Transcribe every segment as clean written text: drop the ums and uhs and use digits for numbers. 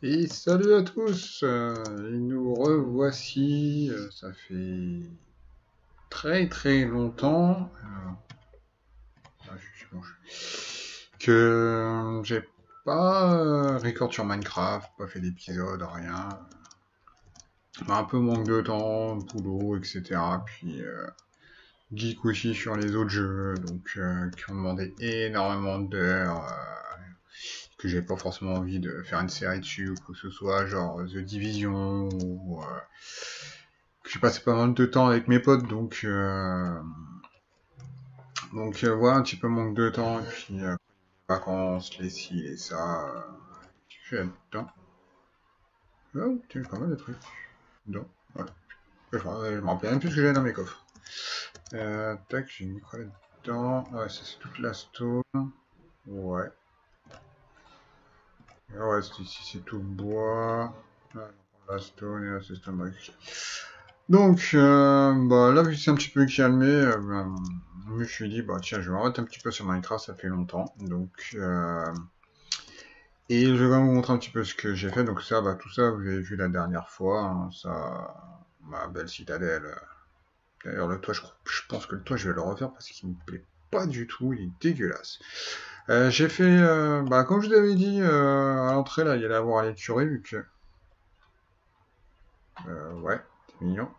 Et salut à tous, nous revoici, ça fait très très longtemps que j'ai pas record sur Minecraft, pas fait d'épisode, rien. Un peu manque de temps, boulot, etc. Puis geek aussi sur les autres jeux, donc qui ont demandé énormément d'heures, que j'ai pas forcément envie de faire une série dessus ou quoi que ce soit, genre The Division ou j'ai passé pas mal de temps avec mes potes, donc voilà, un petit peu manque de temps, et puis vacances, les ci, les ça, je suis dedans. Oh, tiens, pas mal de trucs. Dedans, ouais. Je me rappelle même plus ce que j'avais dans mes coffres. Tac, j'ai mis quoi là-dedans? Ouais, ça c'est toute la stone. Ouais. Ouais, ici c'est tout bois. Ouais, la stone et là c'est stone brick. Donc, bah, là, vu que c'est un petit peu calmé, ben, je me suis dit, bah, tiens, je vais m'arrêter un petit peu sur Minecraft, ça fait longtemps. Et je vais vous montrer un petit peu ce que j'ai fait. Donc, ça, bah, tout ça, vous avez vu la dernière fois, hein, ça, ma belle citadelle. D'ailleurs, le toit, je pense que le toit, je vais le refaire parce qu'il me plaît pas du tout, il est dégueulasse. J'ai fait, bah, comme je vous avais dit, à l'entrée, là, il y allait avoir les curés, vu que, ouais, c'est mignon,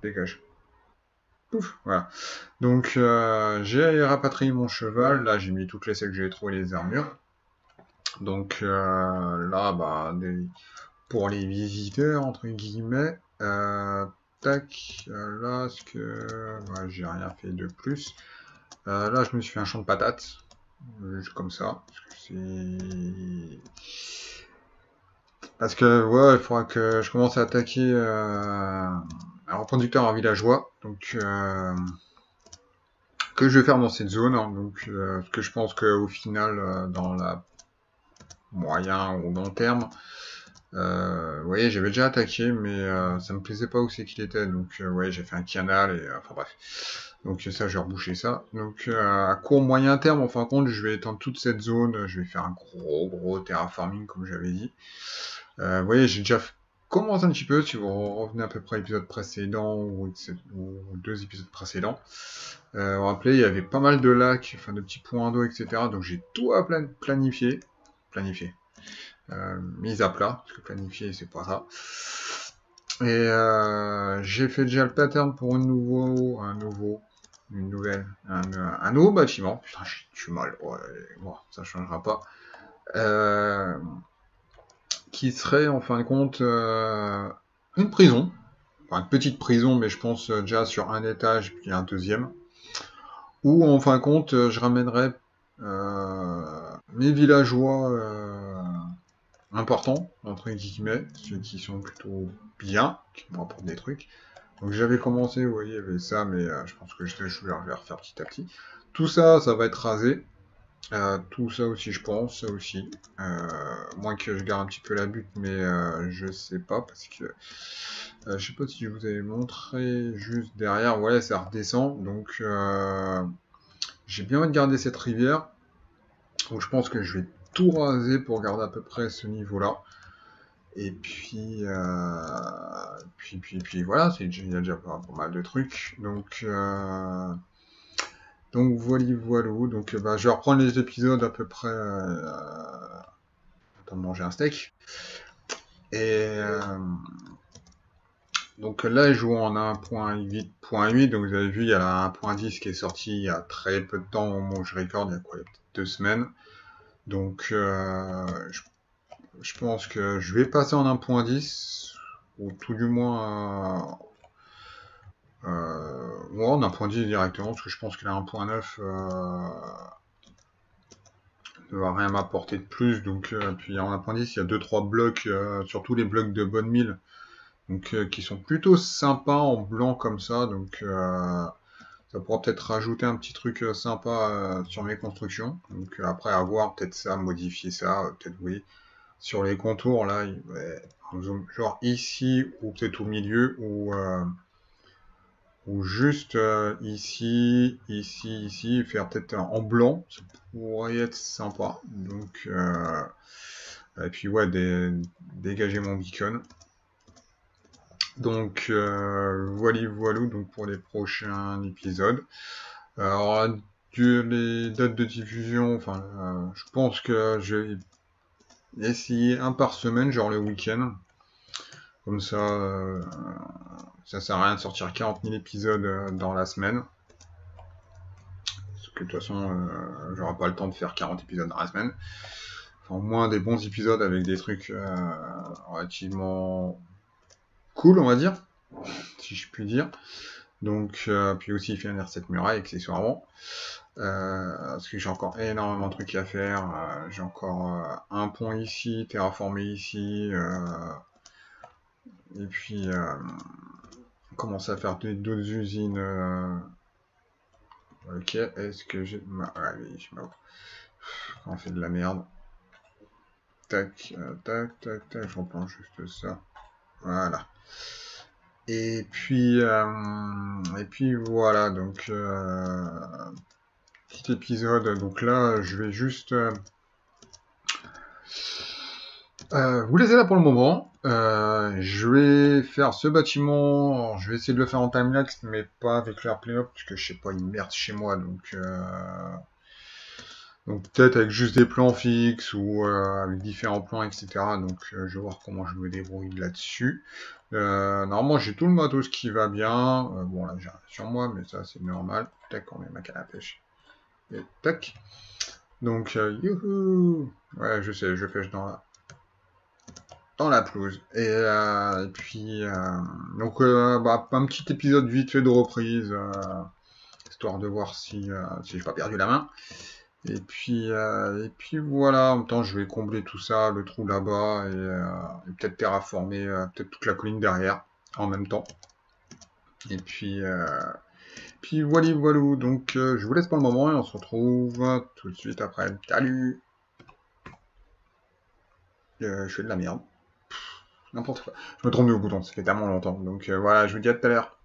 dégage. Pouf, voilà. Donc j'ai rapatrié mon cheval, là j'ai mis toutes les selles que j'ai trouvées, les armures. Donc là, bah, pour les visiteurs, entre guillemets, tac, là, ce que... ouais, j'ai rien fait de plus. Là, je me suis fait un champ de patates, juste comme ça, parce que, ouais, il faudra que je commence à attaquer un reproducteur en villageois, donc que je vais faire dans cette zone, hein, donc parce que je pense qu'au final, dans la moyen ou long terme, vous voyez, j'avais déjà attaqué, mais ça me plaisait pas où c'est qu'il était, donc ouais, j'ai fait un canal et enfin bref. Donc ça, j'ai rebouché ça. Donc à court moyen terme, en fin de compte, je vais étendre toute cette zone, je vais faire un gros terraforming comme j'avais dit. Vous voyez, j'ai déjà commencé un petit peu, si vous revenez à peu près à l'épisode précédent ou deux épisodes précédents. Vous vous rappelez, il y avait pas mal de lacs, enfin de petits points d'eau, etc. Donc j'ai tout à planifier. Planifier. Mise à plat, parce que planifier, c'est pas ça. Et j'ai fait déjà le pattern pour un nouveau bâtiment. Putain, je suis mal. Ouais, bon, ça changera pas. Euh, qui serait en fin de compte une prison. Enfin, une petite prison, mais je pense déjà sur un étage puis un deuxième. Où en fin de compte, je ramènerais mes villageois importants, entre guillemets, ceux qui sont plutôt bien, qui me rapportent des trucs. Donc j'avais commencé, vous voyez, avec ça, mais je pense que je vais refaire petit à petit. Tout ça, ça va être rasé. Tout ça aussi, je pense, ça aussi. Moins que je garde un petit peu la butte, mais je sais pas, parce que je sais pas si je vous avais montré juste derrière, ouais, ça redescend, donc j'ai bien envie de garder cette rivière, donc je pense que je vais tout raser pour garder à peu près ce niveau-là. Et puis voilà, il y a déjà pas mal de trucs. Donc voilà, voilà. Donc bah, je vais reprendre les épisodes à peu près. Temps de manger un steak. Et donc là, je joue en 1.8.8. Donc vous avez vu, il y a la 1.10 qui est sorti il y a très peu de temps au moment où je record, il y a quoi, il y a peut-être 2 semaines. Donc je pense que je vais passer en 1.10, ou tout du moins ouais, en 1.10 directement, parce que je pense que la 1.9 ne va rien m'apporter de plus. Donc puis en 1.10, il y a deux trois blocs, surtout les blocs de bonne mille, donc qui sont plutôt sympas en blanc comme ça. Donc ça pourra peut-être rajouter un petit truc sympa sur mes constructions. Donc après avoir peut-être ça, modifier ça, peut-être oui. Sur les contours là, ouais, genre ici ou peut-être au milieu ou juste ici, faire peut-être en blanc, ça pourrait être sympa. Donc Et puis ouais, dégager mon beacon. Donc voilà donc pour les prochains épisodes. Alors les dates de diffusion, enfin je pense que je vais essayer un par semaine, genre le week-end. Comme ça, ça sert à rien de sortir 40 000 épisodes dans la semaine. Parce que de toute façon, j'aurai pas le temps de faire 40 épisodes dans la semaine. Enfin, au moins des bons épisodes avec des trucs relativement cool, on va dire, si je puis dire. Donc, puis aussi finir cette muraille accessoirement. Parce que j'ai encore énormément de trucs à faire. J'ai encore un pont ici, terraformé ici. Et puis, commencer à faire d'autres usines. Ok, est-ce que j'ai... Allez, on fait de la merde. Tac, je reprends juste ça. Voilà. Et puis voilà, donc petit épisode. Donc là, je vais juste vous laisser là pour le moment. Je vais faire ce bâtiment. Alors, je vais essayer de le faire en timelapse, mais pas avec l'AirPlay, parce que je sais pas, il merde chez moi, donc peut-être avec juste des plans fixes ou avec différents plans, etc. Donc je vais voir comment je me débrouille là-dessus. Normalement j'ai tout le matos qui va bien. Bon là j'ai rien sur moi, mais ça c'est normal. Tac, on met ma canne à pêche. Et tac. Donc youhou. Ouais, je sais, je pêche dans la pelouse. Et puis donc un petit épisode vite fait de reprise, histoire de voir si j'ai pas perdu la main. Et puis voilà, en même temps je vais combler tout ça, le trou là-bas, et peut-être terraformer peut-être toute la colline derrière en même temps. Et puis voilà, donc je vous laisse pour le moment et on se retrouve tout de suite après. Salut. Je fais de la merde. N'importe quoi. Je me trompe de bouton, ça fait tellement longtemps. Donc voilà, je vous dis à tout à l'heure.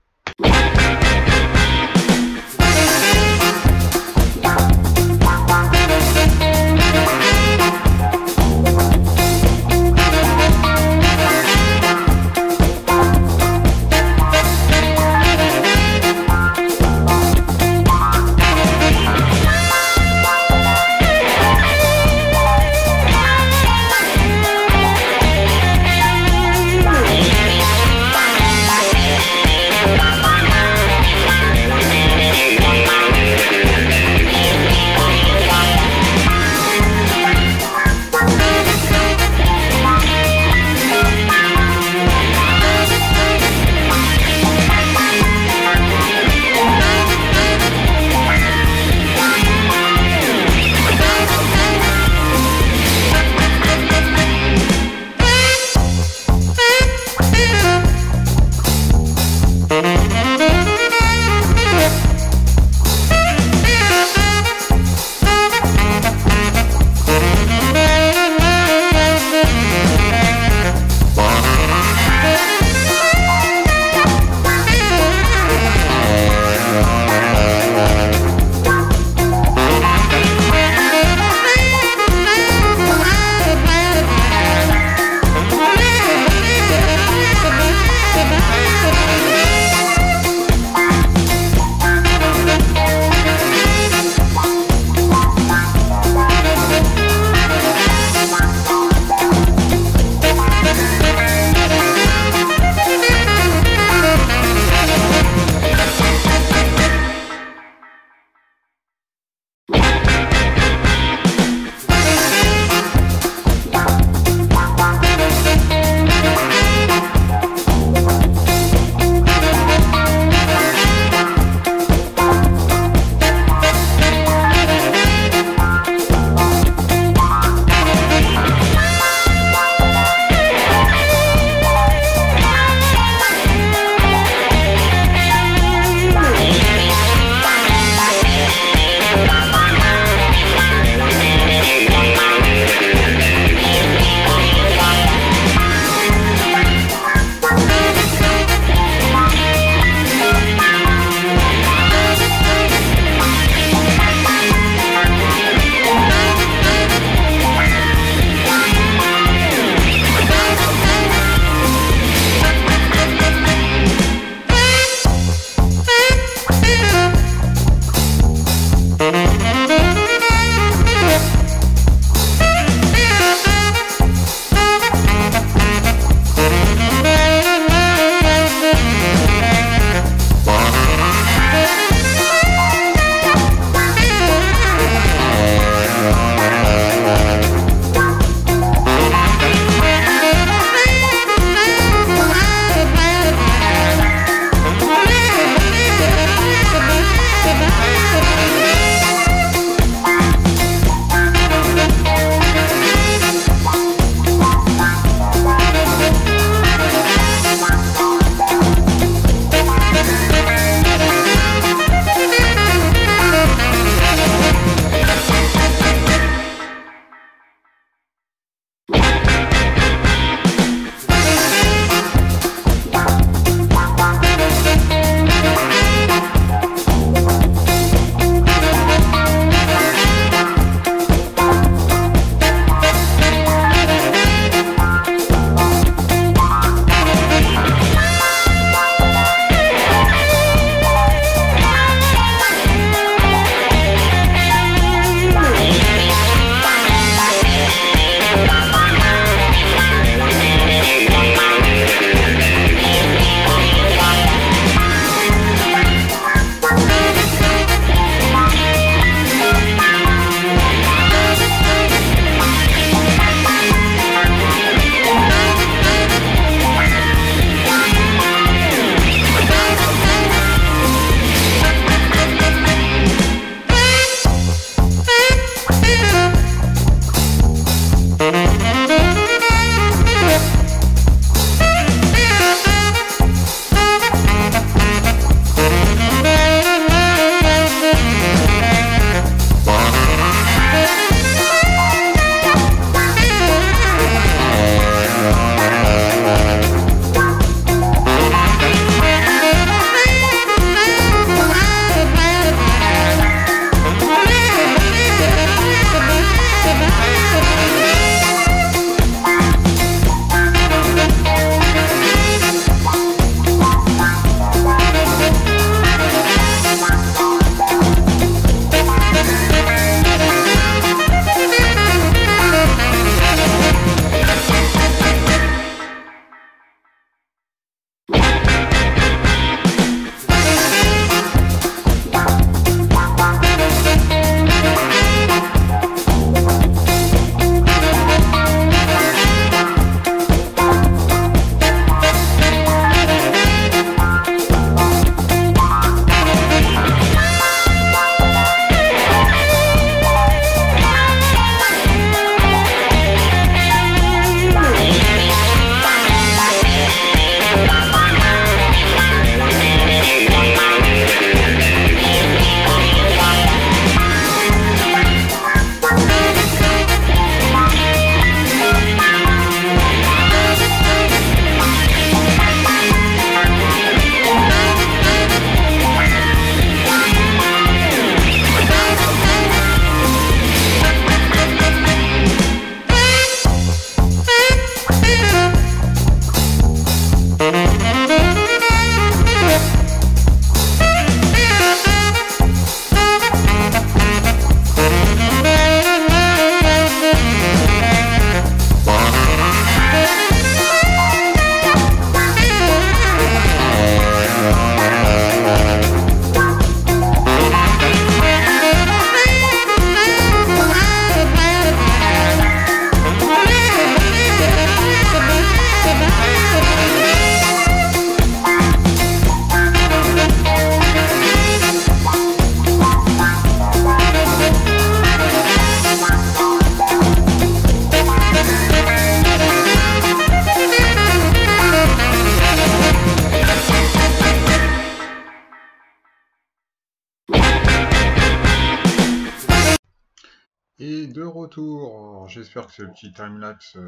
de retour. Alors, j'espère que ce petit timelapse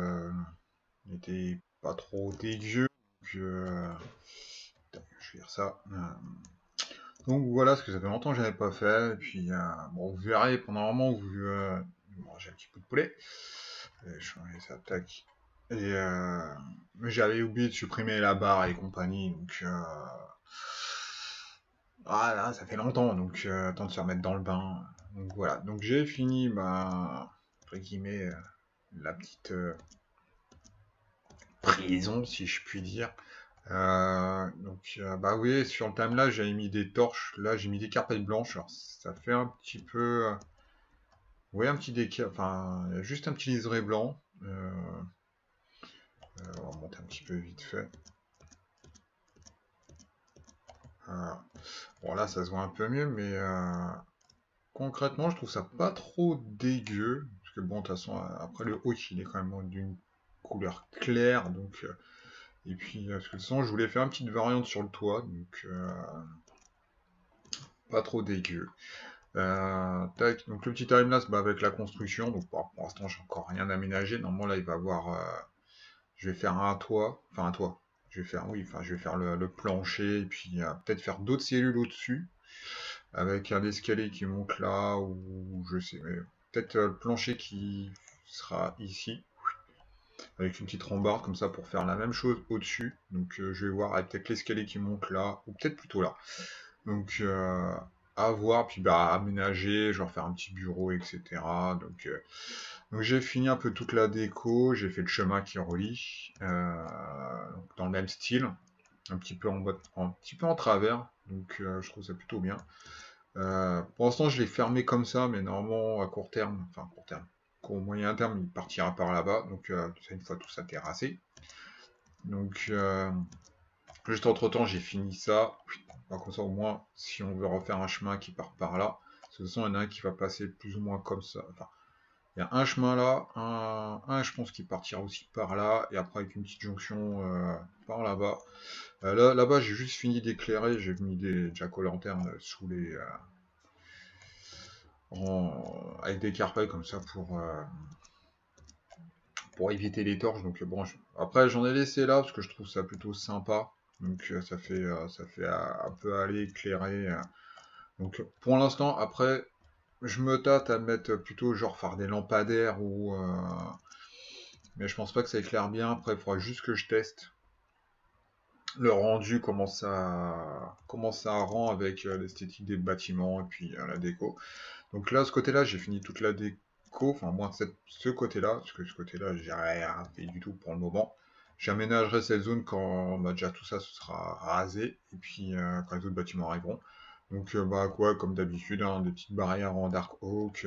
n'était pas trop dégueu. Je vais dire ça. Donc voilà, ce que ça fait longtemps que j'avais pas fait. Et puis bon, vous verrez pendant un moment où vous mangez un petit peu de poulet. Et je vais ça, tac. Et j'avais oublié de supprimer la barre et compagnie. Donc là, ça fait longtemps. Donc temps de se remettre dans le bain. Donc voilà. Donc j'ai fini entre guillemets la petite prison, si je puis dire. Bah oui, sur le timelapse, j'avais mis des torches. Là, j'ai mis des carpettes blanches. Alors, ça fait un petit peu. Ouais, un petit décal. Enfin, juste un petit liseré blanc. On va remonter un petit peu vite fait. Voilà. Bon, là, ça se voit un peu mieux, mais concrètement, je trouve ça pas trop dégueu. Parce que bon, de toute façon, après le haut, il est quand même d'une couleur claire. Donc, et puis, parce que de toute façon, je voulais faire une petite variante sur le toit. Donc, pas trop dégueu. Tac, donc le petit timelapse avec la construction. Donc pour l'instant, j'ai encore rien aménagé. Normalement, là, il va avoir. Je vais faire un toit. Enfin, un toit. Je vais faire, oui, enfin, je vais faire le plancher. Et puis peut-être faire d'autres cellules au-dessus. Avec un escalier qui monte là. Ou je sais. Mais peut-être le plancher qui sera ici. Avec une petite rambarde comme ça pour faire la même chose au-dessus. Donc je vais voir avec peut-être l'escalier qui monte là. Ou peut-être plutôt là. Donc à voir, puis bah aménager, je vais refaire un petit bureau, etc. Donc j'ai fini un peu toute la déco, j'ai fait le chemin qui relie, dans le même style, un petit peu un petit peu en travers, donc je trouve ça plutôt bien. Pour l'instant je l'ai fermé comme ça, mais normalement à court terme, enfin court terme, au moyen terme il partira par là-bas, donc ça une fois tout ça terrassé. Donc juste entre temps, j'ai fini ça. Comme ça, au moins, si on veut refaire un chemin qui part par là, de toute façon, il y en a un qui va passer plus ou moins comme ça. Enfin, il y a un chemin là, un je pense qui partira aussi par là, et après avec une petite jonction par là-bas. Là-bas, j'ai juste fini d'éclairer, j'ai mis des jack-o'-lanterne sous les. Avec des carpets comme ça pour éviter les torches. Donc bon, après j'en ai laissé là parce que je trouve ça plutôt sympa. Donc ça fait un peu aller éclairer. Donc pour l'instant, après, je me tâte à mettre plutôt genre faire des lampadaires ou mais je pense pas que ça éclaire bien. Après, il faudra juste que je teste le rendu, comment ça rend avec l'esthétique des bâtiments et puis la déco. Donc là, ce côté-là, j'ai fini toute la déco, enfin moins ce côté-là, parce que ce côté-là, j'ai rien fait du tout pour le moment. J'aménagerai cette zone quand bah, déjà tout ça se sera rasé, et puis quand les autres bâtiments arriveront. Donc bah quoi, comme d'habitude, hein, des petites barrières en dark oak,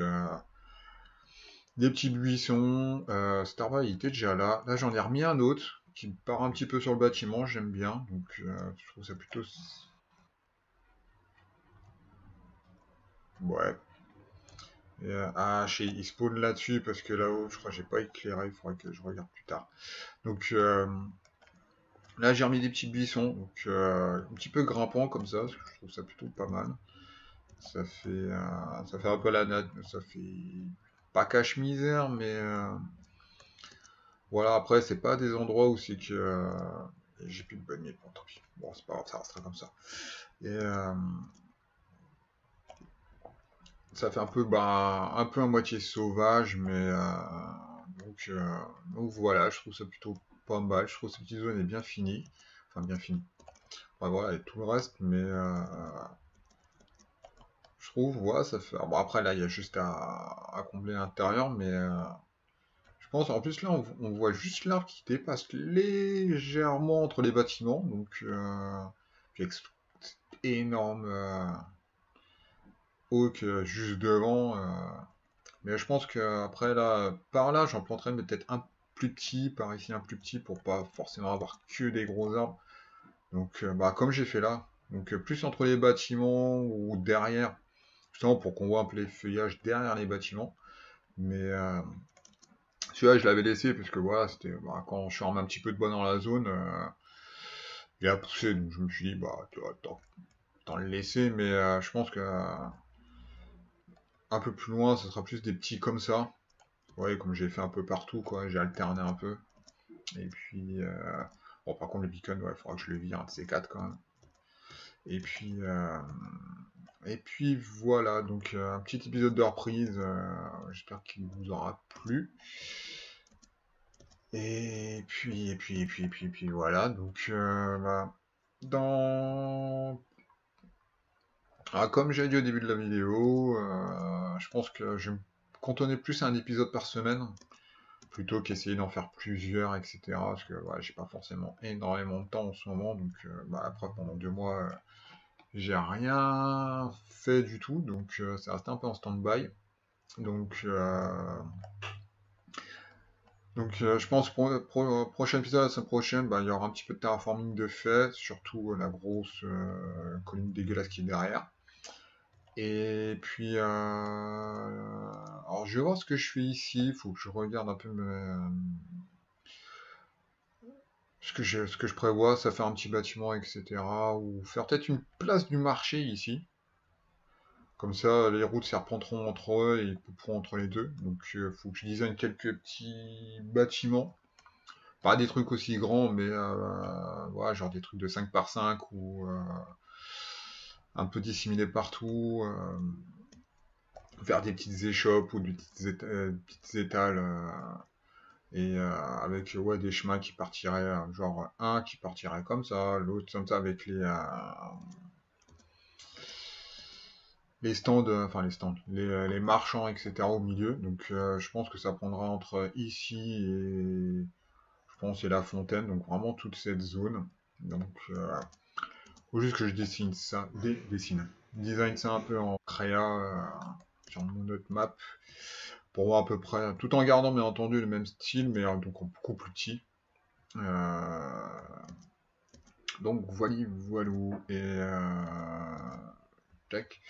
des petits buissons. Starboy il était déjà là. Là j'en ai remis un autre qui part un petit peu sur le bâtiment, j'aime bien. Donc je trouve ça plutôt. Ouais. Il spawn là-dessus parce que là-haut, je crois que j'ai pas éclairé, il faudrait que je regarde plus tard. Donc là, j'ai remis des petits buissons, donc un petit peu grimpant comme ça, parce que je trouve ça plutôt pas mal. Ça fait un peu la natte, ça fait pas cache-misère, mais voilà. Après, c'est pas des endroits où c'est que j'ai plus de bonne mine, bon, tant pis. Bon, c'est pas grave, ça restera comme ça. Et ça fait un peu à moitié sauvage, mais donc voilà, je trouve ça plutôt pas mal. Je trouve que cette petite zone est bien finie. Enfin, bien finie. Enfin, voilà, et tout le reste, mais je trouve, voilà, ça fait. Bon, après, là, il y a juste à combler l'intérieur, mais je pense, en plus, là, on voit juste l'arbre qui dépasse légèrement entre les bâtiments, donc, puis avec cet énorme oak juste devant. Mais je pense que après là, par là, j'en planterai mais peut-être un plus petit, par ici un plus petit, pour pas forcément avoir que des gros arbres. Donc bah comme j'ai fait là, donc plus entre les bâtiments ou derrière, justement pour qu'on voit un peu les feuillages derrière les bâtiments. Mais celui-là je l'avais laissé puisque voilà, c'était quand je suis remis un petit peu de bois dans la zone, il a poussé, donc je me suis dit bah tu vas t'en le laisser, mais je pense que un peu plus loin, ce sera plus des petits comme ça. ouais, comme j'ai fait un peu partout, quoi, j'ai alterné un peu. Et puis, bon, par contre, le beacon, ouais, il faudra que je le vire un de ces quatre quand même. Et puis, voilà, donc un petit épisode de reprise, j'espère qu'il vous aura plu. Et puis voilà, donc bah, dans... Ah, comme j'ai dit au début de la vidéo, je pense que je vais me cantonner plus à un épisode par semaine, plutôt qu'essayer d'en faire plusieurs, etc. Parce que voilà, j'ai pas forcément énormément de temps en ce moment, donc bah, après pendant 2 mois, j'ai rien fait du tout, donc ça reste un peu en stand-by. Donc, je pense pour le prochain épisode, la semaine prochaine, bah, il y aura un petit peu de terraforming de fait, surtout la grosse colline dégueulasse qui est derrière. Et puis, alors je vais voir ce que je fais ici, il faut que je regarde un peu ce que je prévois, ça fait un petit bâtiment, etc. Ou faire peut-être une place du marché ici. Comme ça, les routes serpenteront entre eux et ils couperont entre les deux. Donc, il faut que je design quelques petits bâtiments. Pas des trucs aussi grands, mais voilà, genre des trucs de 5 par 5 ou un peu disséminés partout. Faire des petites échoppes ou des petites étals. Et avec ouais, des chemins qui partiraient, genre un qui partirait comme ça, l'autre comme ça, avec les stands, enfin les stands, les marchands, etc. au milieu. Donc je pense que ça prendra entre ici et je pense et la fontaine, donc vraiment toute cette zone. Donc faut juste que je dessine ça, design ça un peu en créa sur mon autre map pour voir à peu près, tout en gardant bien entendu le même style, mais donc en beaucoup plus petit. Euh, donc voilà, voilou et tac.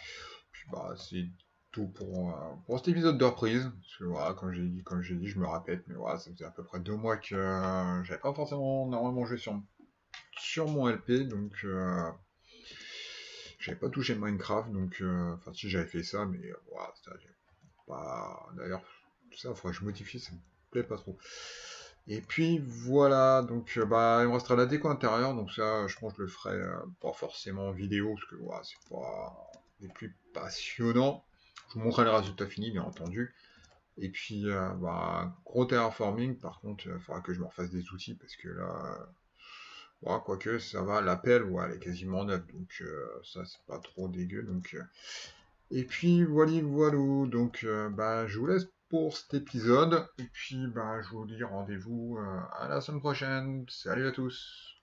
Puis bah c'est tout pour cet épisode de reprise. Parce que voilà, comme j'ai dit, je me répète, mais voilà, ça faisait à peu près 2 mois que j'avais pas forcément normalement joué sur mon LP, donc j'avais pas touché Minecraft, donc enfin si j'avais fait ça, mais voilà, ça, j'ai pas. D'ailleurs, ça, faudrait que je modifie, ça me plaît pas trop. Et puis voilà, donc bah il me restera la déco intérieure, donc ça je pense que je le ferai pas forcément en vidéo, parce que voilà, c'est pas les plus passionnants. Je vous montrerai les résultats finis bien entendu. Et puis bah gros terraforming, par contre il faudra que je me refasse des outils parce que là, voilà, quoique ça va, l'appel, ouais, elle est quasiment neuve, donc ça c'est pas trop dégueu. Donc, et puis voilà, donc bah je vous laisse pour cet épisode, et puis bah je vous dis rendez-vous à la semaine prochaine. Salut à tous.